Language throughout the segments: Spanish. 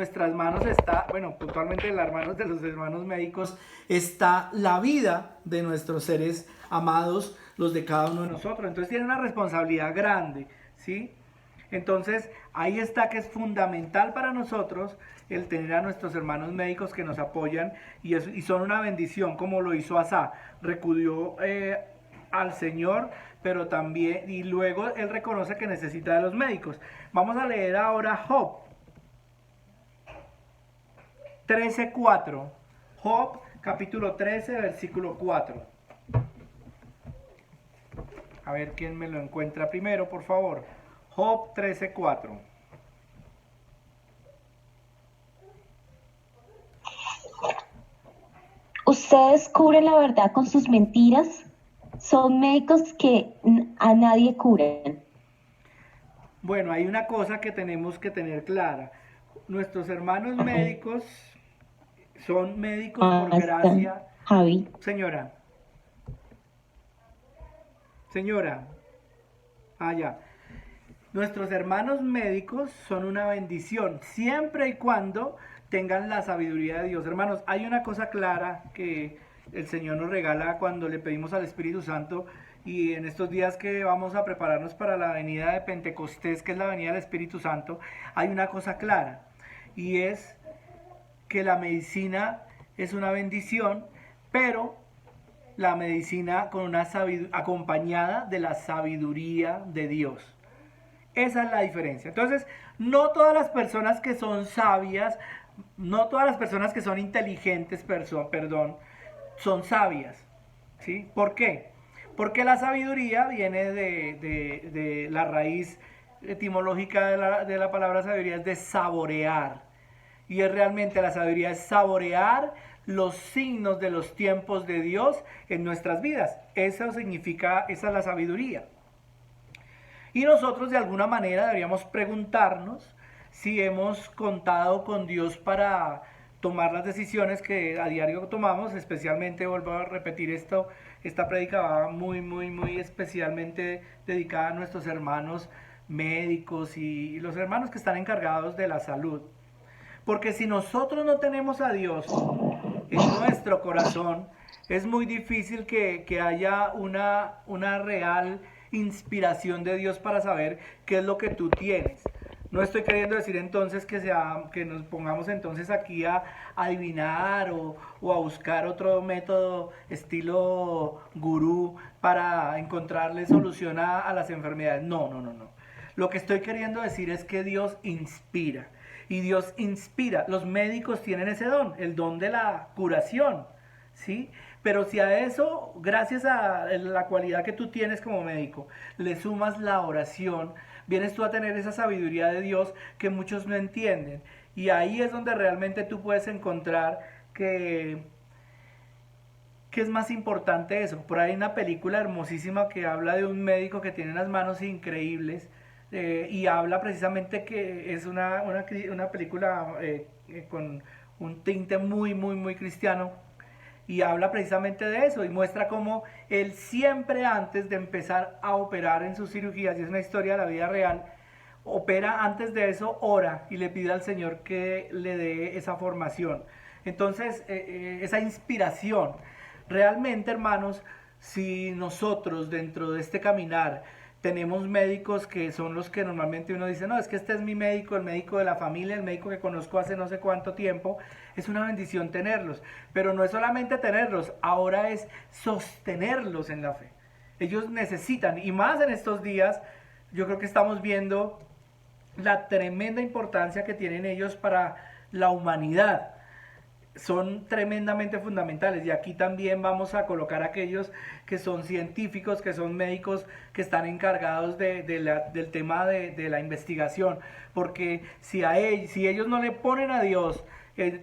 nuestras manos está, bueno, puntualmente en las manos de los hermanos médicos, está la vida de nuestros seres amados, los de cada uno de nosotros. Entonces tiene una responsabilidad grande, ¿sí? Entonces ahí está que es fundamental para nosotros el tener a nuestros hermanos médicos que nos apoyan y son una bendición, como lo hizo Asa. Recudió al Señor, pero también, y luego él reconoce que necesita de los médicos. Vamos a leer ahora Job 13:4. Job capítulo 13, versículo 4. A ver quién me lo encuentra primero, por favor. Job 13:4. Ustedes cubren la verdad con sus mentiras. Son médicos que a nadie curan. Bueno, hay una cosa que tenemos que tener clara. Nuestros hermanos Ay, médicos son médicos por basta, gracia. Javi. Señora, señora, ya. Nuestros hermanos médicos son una bendición, siempre y cuando tengan la sabiduría de Dios. Hermanos, hay una cosa clara que el Señor nos regala cuando le pedimos al Espíritu Santo y en estos días que vamos a prepararnos para la venida de Pentecostés, que es la venida del Espíritu Santo, hay una cosa clara y es que la medicina es una bendición, pero la medicina con una acompañada de la sabiduría de Dios. Esa es la diferencia. Entonces, no todas las personas que son sabias, no todas las personas que son inteligentes, perdón, son sabias. ¿Sí? ¿Por qué? Porque la sabiduría viene de la raíz etimológica de la palabra sabiduría, es de saborear. Y es realmente la sabiduría es saborear los signos de los tiempos de Dios en nuestras vidas. Eso significa, esa es la sabiduría. Y nosotros de alguna manera deberíamos preguntarnos si hemos contado con Dios para tomar las decisiones que a diario tomamos, especialmente, vuelvo a repetir esto, esta prédica va muy especialmente dedicada a nuestros hermanos médicos y los hermanos que están encargados de la salud. Porque si nosotros no tenemos a Dios en nuestro corazón, es muy difícil que haya una real inspiración de Dios para saber qué es lo que tú tienes. No estoy queriendo decir entonces que nos pongamos entonces aquí a adivinar o a buscar otro método estilo gurú para encontrarle solución a las enfermedades. No. Lo que estoy queriendo decir es que Dios inspira. Y Dios inspira. Los médicos tienen ese don, el don de la curación. ¿Sí? Pero si a eso, gracias a la cualidad que tú tienes como médico, le sumas la oración, vienes tú a tener esa sabiduría de Dios que muchos no entienden. Y ahí es donde realmente tú puedes encontrar que es más importante eso. Por ahí hay una película hermosísima que habla de un médico que tiene unas manos increíbles y habla precisamente que es una película con un tinte muy cristiano y habla precisamente de eso y muestra cómo él siempre antes de empezar a operar en sus cirugías, y es una historia de la vida real, opera antes de eso, ora y le pide al Señor que le dé esa formación. Entonces, esa inspiración. Realmente, hermanos, si nosotros dentro de este caminar tenemos médicos que son los que normalmente uno dice, no, es que este es mi médico, el médico de la familia, el médico que conozco hace no sé cuánto tiempo, es una bendición tenerlos. Pero no es solamente tenerlos, ahora es sostenerlos en la fe. Ellos necesitan, y más en estos días, yo creo que estamos viendo la tremenda importancia que tienen ellos para la humanidad. Son tremendamente fundamentales y aquí también vamos a colocar a aquellos que son científicos, que son médicos, que están encargados del tema de la investigación, porque si ellos no le ponen a Dios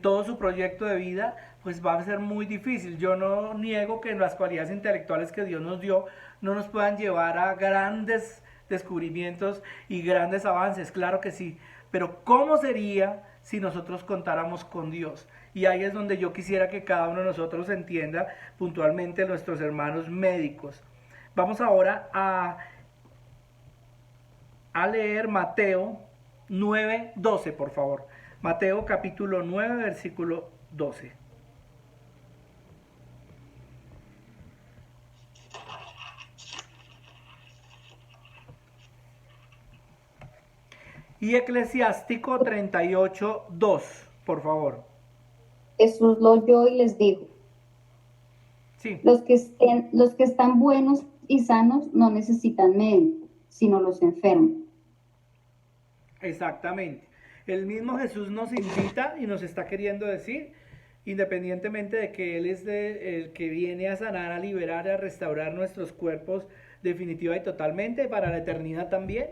todo su proyecto de vida, pues va a ser muy difícil. Yo no niego que las cualidades intelectuales que Dios nos dio no nos puedan llevar a grandes descubrimientos y grandes avances, claro que sí, pero ¿cómo sería si nosotros contáramos con Dios? Y ahí es donde yo quisiera que cada uno de nosotros entienda puntualmente nuestros hermanos médicos. Vamos ahora a leer Mateo 9:12, por favor. Mateo capítulo 9, versículo 12. Y Eclesiástico 38, 2, por favor. Jesús lo oyó y les dijo, Sí, los que están buenos y sanos no necesitan médico, sino los enfermos. exactamente. El mismo Jesús nos invita y nos está queriendo decir, independientemente de que Él es el que viene a sanar, a liberar, a restaurar nuestros cuerpos definitiva y totalmente para la eternidad también.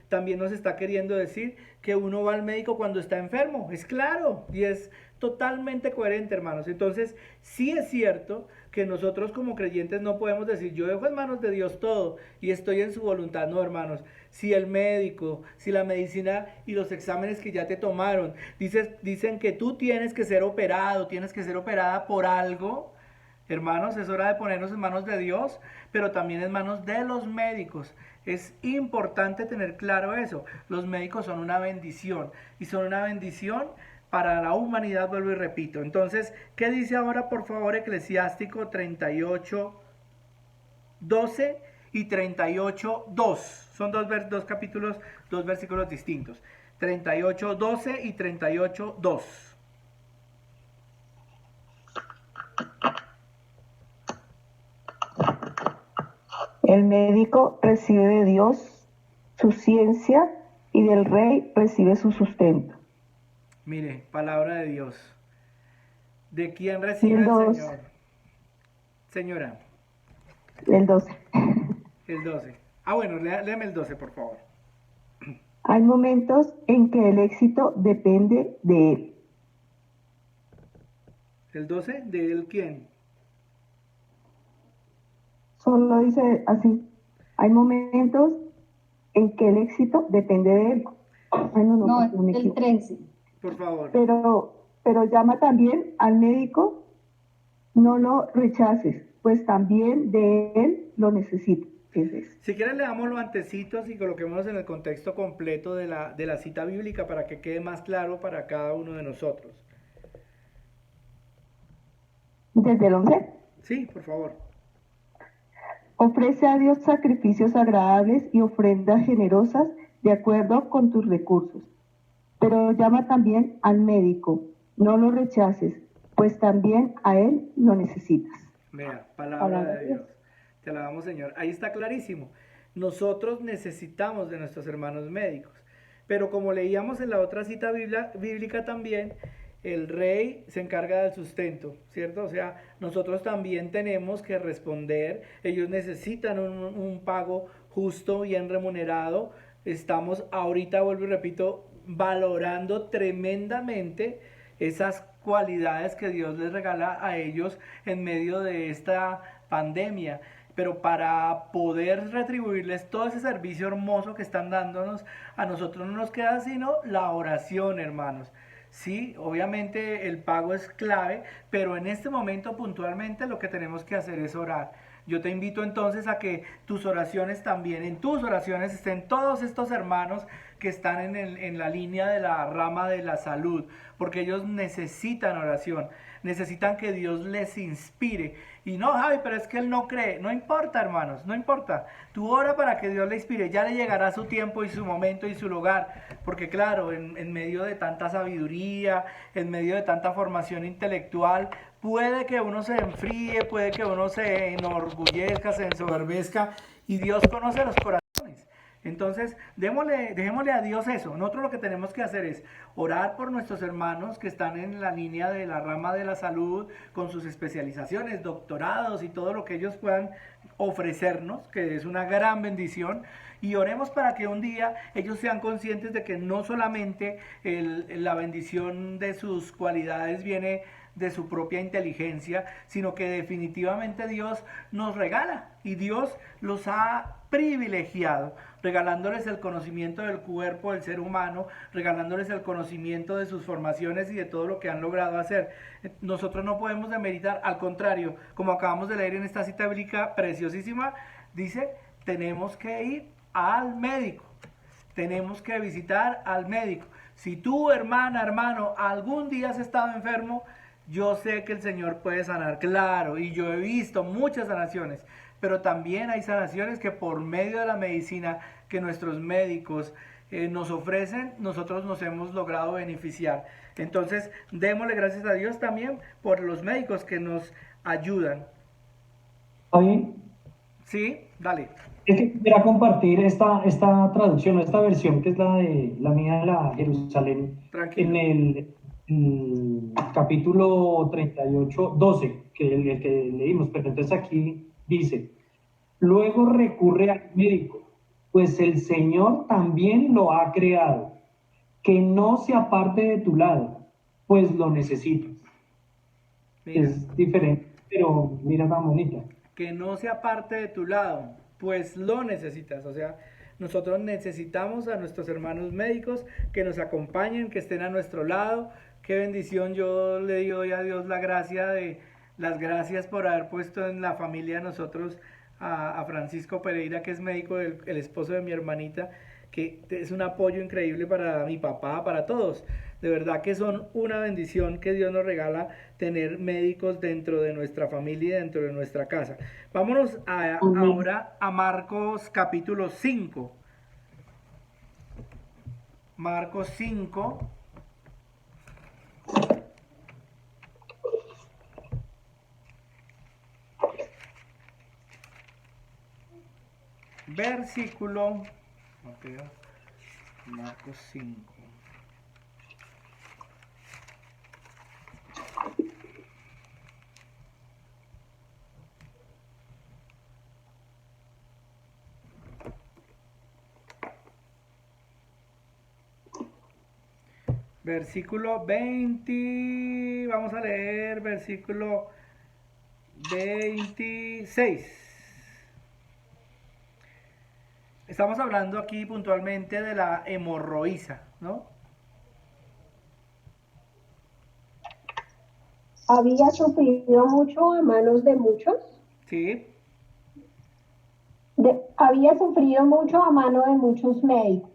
También nos está queriendo decir que uno va al médico cuando está enfermo. Es claro y es totalmente coherente, hermanos. Entonces, sí es cierto que nosotros como creyentes no podemos decir, yo dejo en manos de Dios todo y estoy en su voluntad. No, hermanos. Si el médico, si la medicina y los exámenes que ya te tomaron dicen que tú tienes que ser operado, tienes que ser operada por algo, hermanos, es hora de ponernos en manos de Dios, pero también en manos de los médicos. Es importante tener claro eso. Los médicos son una bendición y son una bendición para la humanidad, vuelvo y repito. Entonces, ¿qué dice ahora, por favor, Eclesiástico 38, 12 y 38, 2? Son dos capítulos, dos versículos distintos. 38, 12 y 38, 2. El médico recibe de Dios su ciencia y del rey recibe su sustento. Mire, palabra de Dios. ¿De quién Y recibe el el 2, Señor? Señora, el 12. el 12. Ah, bueno, léeme el 12, por favor. Hay momentos en que el éxito depende de él. ¿El 12? ¿De él quién? Solo dice así. Hay momentos en que el éxito depende de él. Ay, No, me el equivoco. 13. Por favor. Pero llama también al médico, no lo rechaces, pues también de él lo necesita. Es eso. Si quieren leamos los antecitos y coloquémonos en el contexto completo de la cita bíblica para que quede más claro para cada uno de nosotros. Desde el 11. Sí, por favor. Ofrece a Dios sacrificios agradables y ofrendas generosas de acuerdo con tus recursos. Pero llama también al médico, no lo rechaces, pues también a él lo necesitas. Vea, palabra de Dios. Te alabamos, Señor. Ahí está clarísimo. Nosotros necesitamos de nuestros hermanos médicos. Pero como leíamos en la otra cita bíblica también, el rey se encarga del sustento, ¿cierto? O sea, nosotros también tenemos que responder. Ellos necesitan un pago justo, bien remunerado. Estamos ahorita, vuelvo y repito, valorando tremendamente esas cualidades que Dios les regala a ellos en medio de esta pandemia. Pero para poder retribuirles todo ese servicio hermoso que están dándonos, a nosotros no nos queda sino la oración, hermanos. Sí, obviamente el pago es clave, pero en este momento puntualmente lo que tenemos que hacer es orar. Yo te invito entonces a que tus oraciones también, en tus oraciones estén todos estos hermanos que están en la línea de la rama de la salud, porque ellos necesitan oración, necesitan que Dios les inspire. Y no, Javi, pero es que él no cree. No importa, hermanos, no importa. Tú ora para que Dios le inspire, ya le llegará su tiempo y su momento y su lugar, porque claro, en medio de tanta sabiduría, en medio de tanta formación intelectual, puede que uno se enfríe, puede que uno se enorgullezca, se ensoberbezca, y Dios conoce los corazones. Entonces, dejémosle a Dios eso. Nosotros lo que tenemos que hacer es orar por nuestros hermanos que están en la línea de la rama de la salud, con sus especializaciones, doctorados y todo lo que ellos puedan ofrecernos, que es una gran bendición. Y oremos para que un día ellos sean conscientes de que no solamente la bendición de sus cualidades viene de su propia inteligencia, sino que definitivamente Dios nos regala y Dios los ha privilegiado, regalándoles el conocimiento del cuerpo del ser humano, regalándoles el conocimiento de sus formaciones y de todo lo que han logrado hacer. Nosotros no podemos demeritar, al contrario, como acabamos de leer en esta cita bíblica preciosísima, dice, tenemos que ir al médico, tenemos que visitar al médico. Si tú, hermana, hermano, algún día has estado enfermo, yo sé que el Señor puede sanar, claro, y yo he visto muchas sanaciones, pero también hay sanaciones que por medio de la medicina que nuestros médicos nos ofrecen, nosotros nos hemos logrado beneficiar. Entonces, démosle gracias a Dios también por los médicos que nos ayudan. Javi, ¿Sí? Dale. es que quisiera compartir esta traducción, esta versión que es la mía de la Jerusalén, Tranquilo. en el capítulo 38, 12, el que leímos, pero entonces aquí dice, luego recurre al médico, pues el Señor también lo ha creado, que no se aparte de tu lado, pues lo necesitas. Mira, Es diferente, pero mira tan bonita. que no sea parte de tu lado, pues lo necesitas. O sea, nosotros necesitamos a nuestros hermanos médicos que nos acompañen, que estén a nuestro lado. Qué bendición, yo le doy a Dios la gracia de las gracias por haber puesto en la familia de nosotros a Francisco Pereira, que es médico, el esposo de mi hermanita, que es un apoyo increíble para mi papá, para todos. De verdad que son una bendición que Dios nos regala tener médicos dentro de nuestra familia y dentro de nuestra casa. Vámonos Amén. ahora a Marcos capítulo 5. Marcos 5, versículo... Mateo, Marcos 5. Versículo 20, vamos a leer versículo 26. Estamos hablando aquí puntualmente de la hemorroísa, ¿no? Había sufrido mucho a manos de muchos, Sí, había sufrido mucho a mano de muchos médicos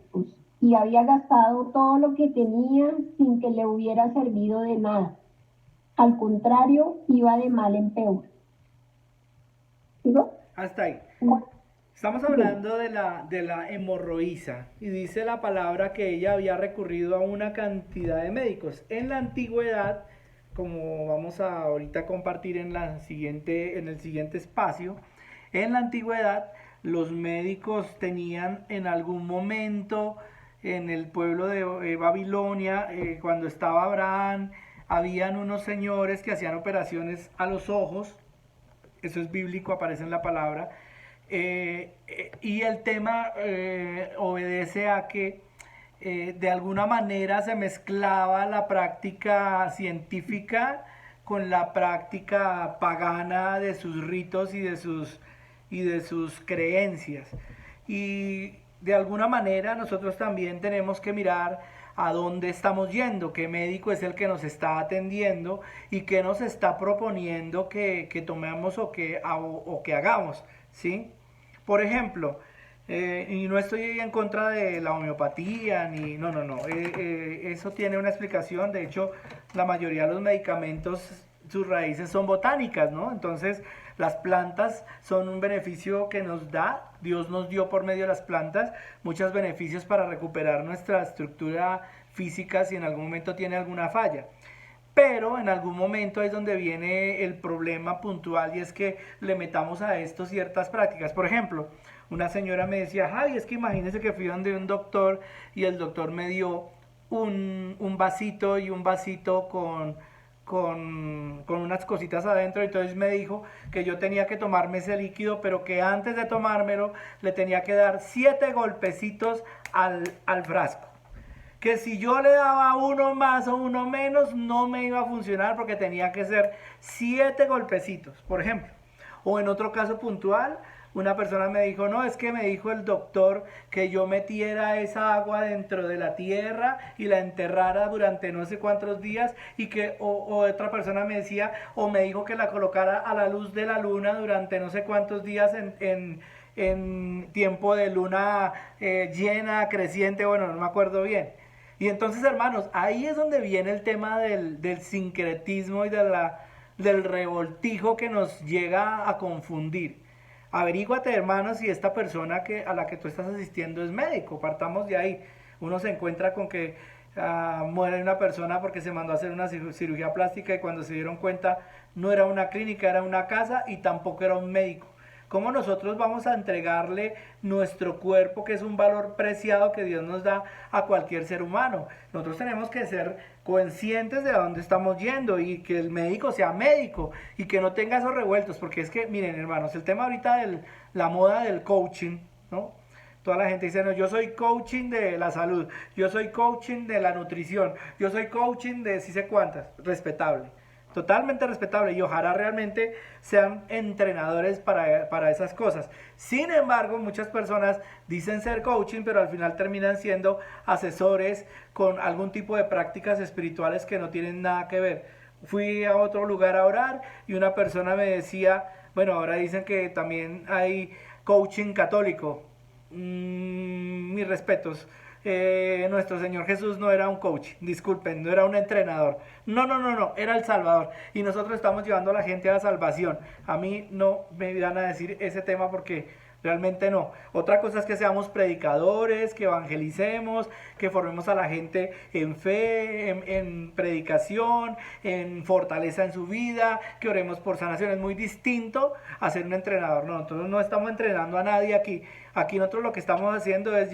y había gastado todo lo que tenía sin que le hubiera servido de nada. Al contrario, iba de mal en peor. ¿Digo? hasta ahí. Bueno, Estamos bien. hablando de la hemorroísa y dice la palabra que ella había recurrido a una cantidad de médicos. En la antigüedad, como vamos a ahorita compartir en el siguiente espacio, en la antigüedad los médicos tenían en algún momento en el pueblo de Babilonia, cuando estaba Abraham, habían unos señores que hacían operaciones a los ojos, eso es bíblico, aparece en la palabra, y el tema obedece a que de alguna manera se mezclaba la práctica científica con la práctica pagana de sus ritos y de sus creencias. Y de alguna manera nosotros también tenemos que mirar a dónde estamos yendo, qué médico es el que nos está atendiendo y qué nos está proponiendo que tomemos o que hagamos, ¿sí? Por ejemplo, y no estoy en contra de la homeopatía, ni no, no, no, eso tiene una explicación. De hecho, la mayoría de los medicamentos, sus raíces son botánicas, ¿no? Entonces, las plantas son un beneficio que nos da, Dios nos dio por medio de las plantas muchos beneficios para recuperar nuestra estructura física si en algún momento tiene alguna falla. Pero en algún momento es donde viene el problema puntual y es que le metamos a esto ciertas prácticas. Por ejemplo, una señora me decía, Javi, es que imagínese que fui donde un doctor y el doctor me dio un vasito y un vasito con unas cositas adentro. Entonces me dijo que yo tenía que tomarme ese líquido, pero que antes de tomármelo le tenía que dar 7 golpecitos al frasco, que si yo le daba uno más o uno menos no me iba a funcionar porque tenía que ser 7 golpecitos, por ejemplo. O en otro caso puntual, una persona me dijo, no, es que me dijo el doctor que yo metiera esa agua dentro de la tierra y la enterrara durante no sé cuántos días y que, o otra persona me decía, o me dijo que la colocara a la luz de la luna durante no sé cuántos días en tiempo de luna llena, creciente, bueno, no me acuerdo bien. Y entonces, hermanos, ahí es donde viene el tema del sincretismo y del revoltijo que nos llega a confundir. Averíguate, hermanos, si esta persona a la que tú estás asistiendo es médico. Partamos de ahí. Uno se encuentra con que muere una persona porque se mandó a hacer una cirugía plástica y cuando se dieron cuenta no era una clínica, era una casa y tampoco era un médico. ¿Cómo nosotros vamos a entregarle nuestro cuerpo, que es un valor preciado que Dios nos da a cualquier ser humano? Nosotros tenemos que ser conscientes de a dónde estamos yendo y que el médico sea médico y que no tenga esos revueltos, porque es que, miren, hermanos, el tema ahorita de la moda del coaching, ¿no? Toda la gente dice, no, yo soy coaching de la salud, yo soy coaching de la nutrición, yo soy coaching de sí sé cuántas, respetable. Totalmente respetable y ojalá realmente sean entrenadores para esas cosas. Sin embargo, muchas personas dicen ser coaching, pero al final terminan siendo asesores con algún tipo de prácticas espirituales que no tienen nada que ver. Fui a otro lugar a orar y una persona me decía, bueno, ahora dicen que también hay coaching católico. Mis respetos. Nuestro Señor Jesús no era un coach, disculpen, no era un entrenador. No, era el Salvador. Y nosotros estamos llevando a la gente a la salvación. A mí no me van a decir ese tema porque realmente no. Otra cosa es que seamos predicadores, que evangelicemos, que formemos a la gente en fe, en predicación, en fortaleza en su vida, que oremos por sanación. Es muy distinto a ser un entrenador. No, nosotros no estamos entrenando a nadie aquí. Aquí nosotros lo que estamos haciendo es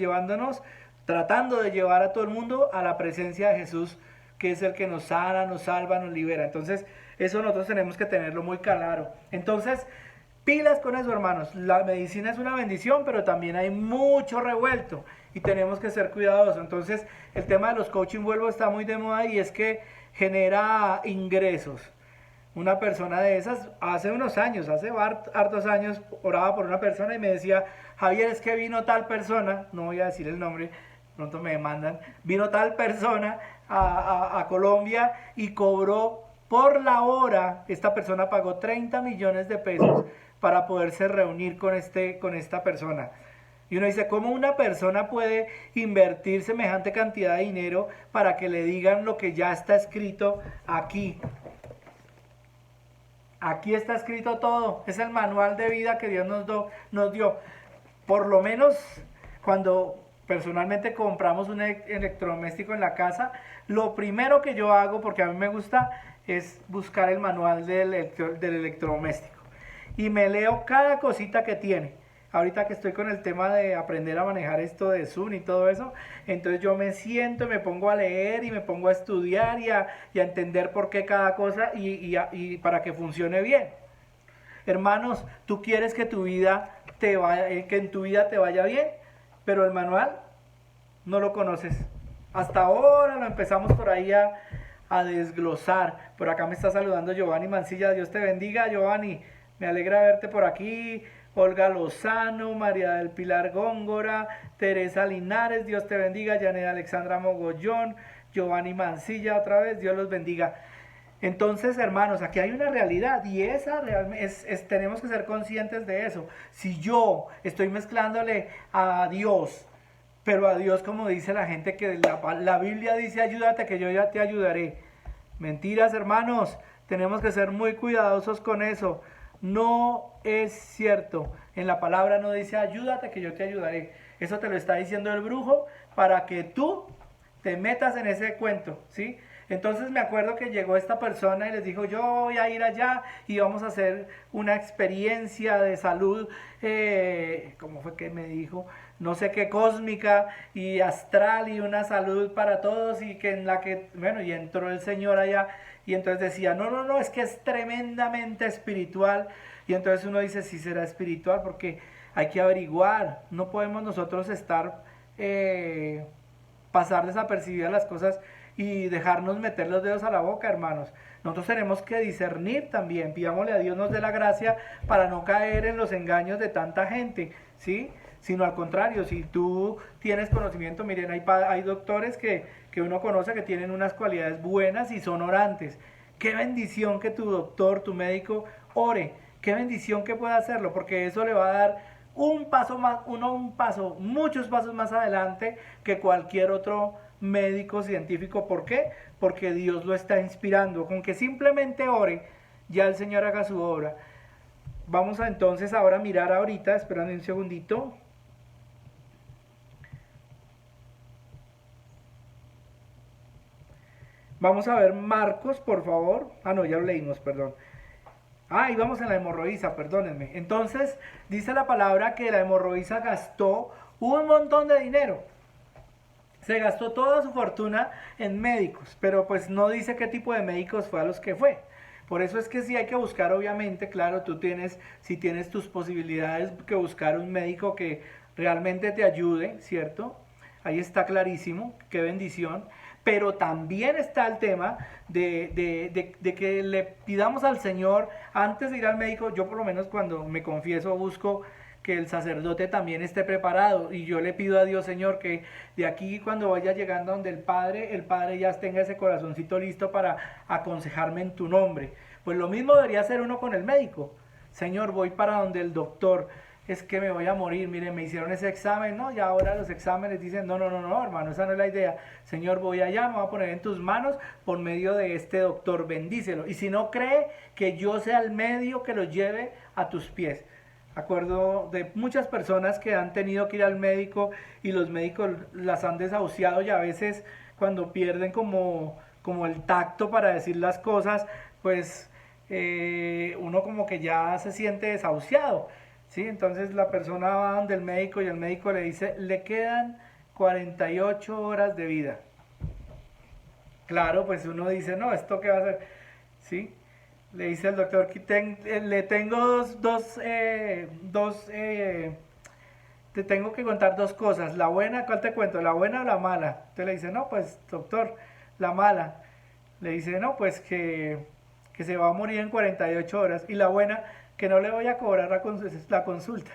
tratando de llevar a todo el mundo a la presencia de Jesús, que es el que nos sana, nos salva, nos libera. Entonces, eso nosotros tenemos que tenerlo muy claro. Entonces, pilas con eso, hermanos. La medicina es una bendición, pero también hay mucho revuelto y tenemos que ser cuidadosos. Entonces, el tema de los coaching, vuelvo, está muy de moda y es que genera ingresos. Una persona de esas, hace unos años, hace hartos años, oraba por una persona y me decía, Javier, es que vino tal persona, no voy a decir el nombre, pronto me demandan, vino tal persona a Colombia y cobró por la hora, esta persona pagó 30 millones de pesos para poderse reunir con esta persona. Y uno dice, ¿cómo una persona puede invertir semejante cantidad de dinero para que le digan lo que ya está escrito aquí? Aquí está escrito todo, es el manual de vida que Dios nos dio. Por lo menos cuando personalmente compramos un electrodoméstico en la casa, lo primero que yo hago, porque a mí me gusta, es buscar el manual del electrodoméstico. Y me leo cada cosita que tiene. Ahorita que estoy con el tema de aprender a manejar esto de Zoom y todo eso, entonces yo me siento y me pongo a leer y me pongo a estudiar y a entender por qué cada cosa y para que funcione bien. Hermanos, tú quieres que que en tu vida te vaya bien, pero el manual no lo conoces. Hasta ahora lo empezamos por ahí a desglosar. Por acá me está saludando Giovanni Mancilla. Dios te bendiga, Giovanni. Me alegra verte por aquí. Olga Lozano, María del Pilar Góngora, Teresa Linares, Dios te bendiga. Janet Alexandra Mogollón, Giovanni Mancilla otra vez, Dios los bendiga. Entonces, hermanos, aquí hay una realidad y esa tenemos que ser conscientes de eso. Si yo estoy mezclándole a Dios, pero a Dios, como dice la gente, que la Biblia dice, ayúdate que yo ya te ayudaré. Mentiras, hermanos, tenemos que ser muy cuidadosos con eso. No es cierto. En la palabra no dice, ayúdate que yo te ayudaré. Eso te lo está diciendo el brujo para que tú te metas en ese cuento, ¿sí? Entonces me acuerdo que llegó esta persona y les dijo, yo voy a ir allá y vamos a hacer una experiencia de salud, ¿cómo fue que me dijo? No sé qué, cósmica y astral y una salud para todos y que bueno, y entró el Señor allá y entonces decía, no, es que es tremendamente espiritual. Y entonces uno dice, sí será espiritual porque hay que averiguar, no podemos nosotros pasar desapercibidas las cosas y dejarnos meter los dedos a la boca, hermanos. Nosotros tenemos que discernir también, pidámosle a Dios nos dé la gracia para no caer en los engaños de tanta gente, ¿sí? Sino al contrario, si tú tienes conocimiento, miren, hay doctores que uno conoce que tienen unas cualidades buenas y son orantes. Qué bendición que tu doctor, tu médico, ore. Qué bendición que pueda hacerlo, porque eso le va a dar muchos pasos más adelante que cualquier otro médico científico. ¿Por qué? Porque Dios lo está inspirando. Con que simplemente ore, ya el Señor haga su obra. Vamos a entonces ahora mirar ahorita, esperando un segundito. Vamos a ver Marcos, por favor. Ah, no, ya lo leímos, perdón. Ah, y vamos en la hemorroísa, perdónenme. Entonces, dice la palabra que la hemorroísa gastó un montón de dinero. Se gastó toda su fortuna en médicos, pero pues no dice qué tipo de médicos fue a los que fue. Por eso es que sí hay que buscar, obviamente, claro, si tienes tus posibilidades, que buscar un médico que realmente te ayude, ¿cierto? Ahí está clarísimo, qué bendición. Pero también está el tema de que le pidamos al Señor, antes de ir al médico, yo por lo menos cuando me confieso busco que el sacerdote también esté preparado, y yo le pido a Dios, Señor, que de aquí cuando vaya llegando donde el Padre ya tenga ese corazoncito listo para aconsejarme en tu nombre. Pues lo mismo debería hacer uno con el médico. Señor, voy para donde el doctor, es que me voy a morir, mire, me hicieron ese examen, ¿no? Y ahora los exámenes dicen, no, hermano, esa no es la idea. Señor, voy allá, me voy a poner en tus manos por medio de este doctor, bendícelo. Y si no cree, que yo sea el medio que lo lleve a tus pies. Acuerdo de muchas personas que han tenido que ir al médico y los médicos las han desahuciado, y a veces cuando pierden como el tacto para decir las cosas, pues uno como que ya se siente desahuciado, ¿sí? Entonces la persona va donde el médico y el médico le dice, le quedan 48 horas de vida. Claro, pues uno dice, no, ¿esto qué va a hacer? ¿Sí? Le dice el doctor, le tengo te tengo que contar dos cosas. La buena, ¿cuál te cuento? ¿La buena o la mala? Entonces le dice, no, pues doctor, la mala. Le dice, no, pues que se va a morir en 48 horas. Y la buena, que no le voy a cobrar la consulta.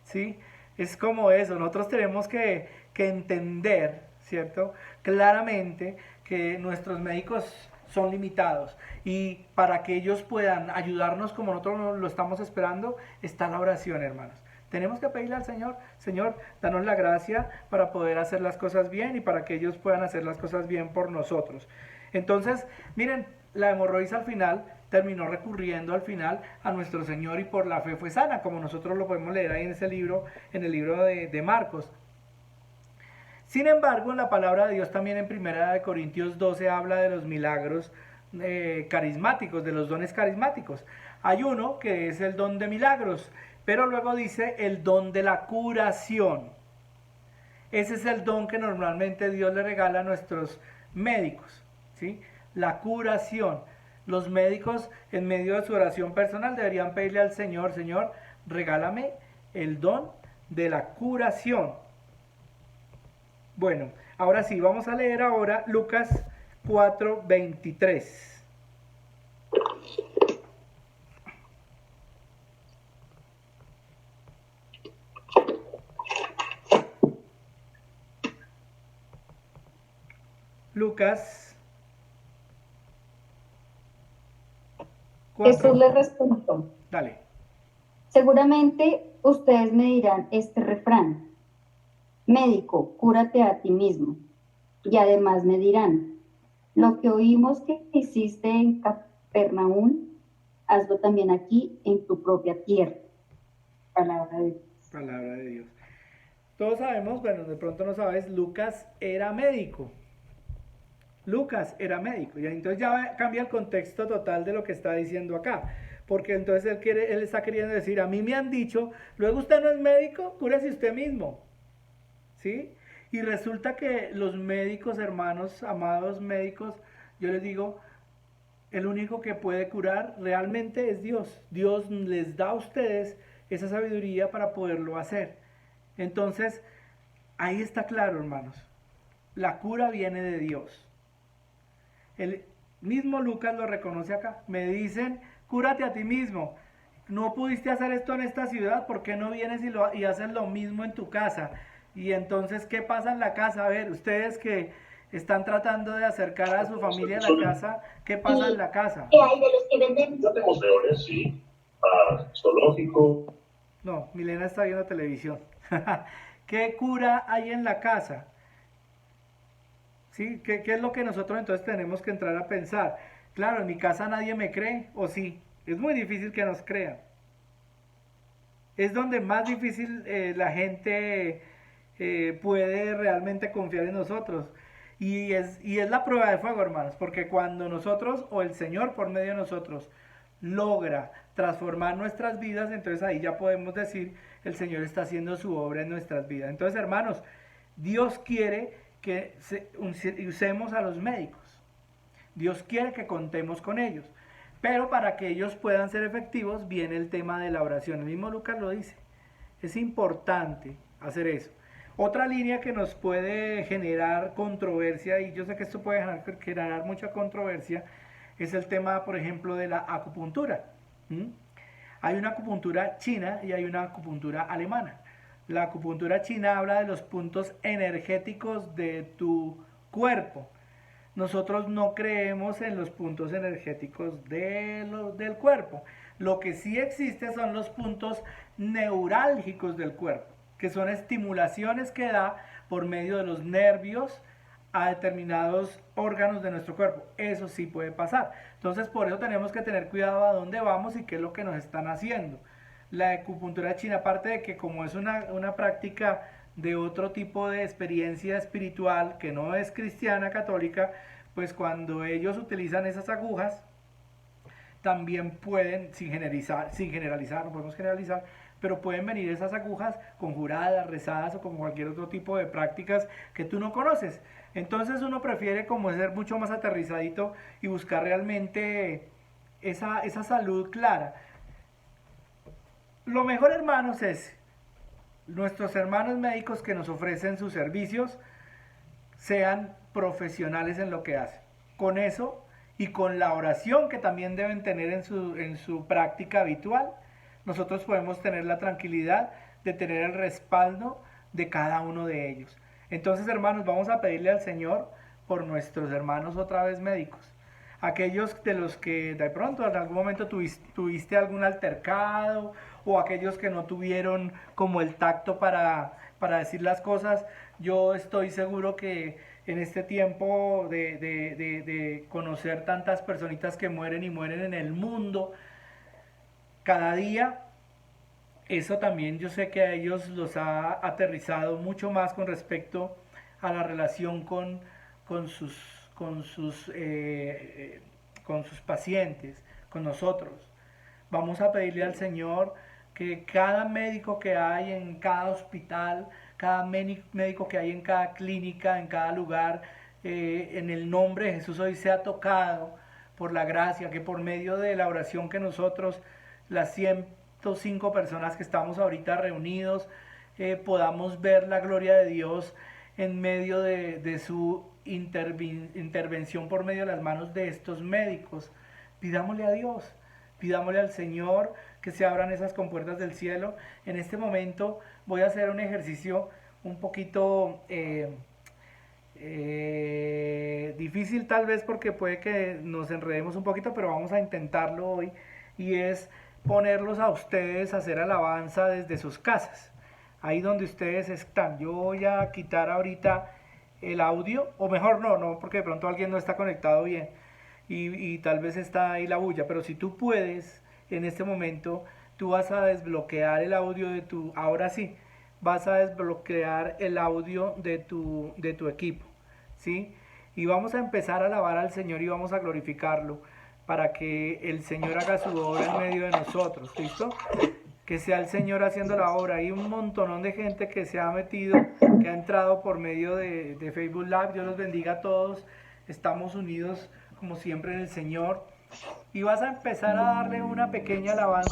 ¿Sí? Es como eso, nosotros tenemos que entender, ¿cierto? Claramente que nuestros médicos son limitados, y para que ellos puedan ayudarnos como nosotros lo estamos esperando, está la oración, hermanos. Tenemos que pedirle al Señor, Señor, danos la gracia para poder hacer las cosas bien y para que ellos puedan hacer las cosas bien por nosotros. Entonces, miren, la hemorroísa al final terminó recurriendo al final a nuestro Señor, y por la fe fue sana, como nosotros lo podemos leer ahí en ese libro, en el libro de Marcos. Sin embargo, en la palabra de Dios también en 1 Corintios 12 habla de los milagros carismáticos, de los dones carismáticos. Hay uno que es el don de milagros, pero luego dice el don de la curación. Ese es el don que normalmente Dios le regala a nuestros médicos, ¿sí? La curación. Los médicos, en medio de su oración personal, deberían pedirle al Señor, Señor, regálame el don de la curación. Bueno, ahora sí, vamos a leer ahora Lucas 4:23. Lucas 4. Jesús le respondió, Dale. seguramente ustedes me dirán este refrán, médico, cúrate a ti mismo. Y además me dirán, lo que oímos que hiciste en Capernaum, hazlo también aquí en tu propia tierra. Palabra de Dios. Palabra de Dios. Todos sabemos, bueno, de pronto no sabes, Lucas era médico. Lucas era médico, y entonces ya cambia el contexto total de lo que está diciendo acá, porque entonces él está queriendo decir, a mí me han dicho, luego usted no es médico, cúrese usted mismo, ¿sí? Y resulta que los médicos, hermanos, amados médicos, yo les digo, el único que puede curar realmente es Dios. Dios les da a ustedes esa sabiduría para poderlo hacer. Entonces, ahí está claro, hermanos, la cura viene de Dios. El mismo Lucas lo reconoce acá. Me dicen, cúrate a ti mismo. No pudiste hacer esto en esta ciudad, ¿por qué no vienes y haces lo mismo en tu casa? Y entonces, ¿qué pasa en la casa? A ver, ustedes que están tratando de acercar a su familia a la casa, ¿qué pasa en la casa? ¿Qué hay de los que venden? Museones, sí. Zoológico. No, Milena está viendo televisión. ¿Qué cura hay en la casa? ¿Sí? ¿Qué es lo que nosotros entonces tenemos que entrar a pensar? Claro, en mi casa nadie me cree, o sí, es muy difícil que nos crean. Es donde más difícil la gente puede realmente confiar en nosotros. Y es la prueba de fuego, hermanos, porque cuando nosotros o el Señor por medio de nosotros logra transformar nuestras vidas, entonces ahí ya podemos decir, el Señor está haciendo su obra en nuestras vidas. Entonces, hermanos, Dios quiere que usemos a los médicos. Dios quiere que contemos con ellos. Pero para que ellos puedan ser efectivos, viene el tema de la oración. El mismo Lucas lo dice. Es importante hacer eso. Otra línea que nos puede generar controversia, y yo sé que esto puede generar mucha controversia, es el tema, por ejemplo, de la acupuntura. Hay una acupuntura china y hay una acupuntura alemana. La acupuntura china habla de los puntos energéticos de tu cuerpo. Nosotros no creemos en los puntos energéticos del cuerpo. Lo que sí existe son los puntos neurálgicos del cuerpo, que son estimulaciones que da por medio de los nervios a determinados órganos de nuestro cuerpo. Eso sí puede pasar. Entonces, por eso tenemos que tener cuidado a dónde vamos y qué es lo que nos están haciendo. La acupuntura china, aparte de que como es una práctica de otro tipo de experiencia espiritual que no es cristiana católica, pues cuando ellos utilizan esas agujas, también pueden, sin generalizar, no podemos generalizar, pero pueden venir esas agujas conjuradas, rezadas o con cualquier otro tipo de prácticas que tú no conoces. Entonces uno prefiere como ser mucho más aterrizadito y buscar realmente esa salud clara. Lo mejor, hermanos, es nuestros hermanos médicos que nos ofrecen sus servicios sean profesionales en lo que hacen. Con eso y con la oración que también deben tener en su práctica habitual, nosotros podemos tener la tranquilidad de tener el respaldo de cada uno de ellos. Entonces, hermanos, vamos a pedirle al Señor por nuestros hermanos otra vez médicos. Aquellos de los que de pronto en algún momento tuviste algún altercado, o aquellos que no tuvieron como el tacto para decir las cosas. Yo estoy seguro que en este tiempo de conocer tantas personitas que mueren y mueren en el mundo cada día, eso también yo sé que a ellos los ha aterrizado mucho más con respecto a la relación con sus pacientes, con nosotros. Vamos a pedirle al Señor que cada médico que hay en cada hospital, cada médico que hay en cada clínica, en cada lugar, en el nombre de Jesús hoy sea tocado por la gracia, que por medio de la oración que nosotros, las 105 personas que estamos ahorita reunidos, podamos ver la gloria de Dios en medio de su intervención por medio de las manos de estos médicos. Pidámosle a Dios, pidámosle al Señor que se abran esas compuertas del cielo. En este momento voy a hacer un ejercicio un poquito difícil tal vez, porque puede que nos enredemos un poquito, pero vamos a intentarlo hoy, y es ponerlos a ustedes a hacer alabanza desde sus casas, ahí donde ustedes están. Yo voy a quitar ahorita el audio, o mejor no, porque de pronto alguien no está conectado bien y tal vez está ahí la bulla, pero si tú puedes, en este momento, tú vas a desbloquear el audio de ahora sí, vas a desbloquear el audio de tu equipo, ¿sí? Y vamos a empezar a alabar al Señor y vamos a glorificarlo para que el Señor haga su obra en medio de nosotros, ¿listo? Que sea el Señor haciendo la obra. Hay un montonón de gente que se ha metido, que ha entrado por medio de Facebook Live. Dios los bendiga a todos. Estamos unidos como siempre en el Señor. Y vas a empezar a darle una pequeña alabanza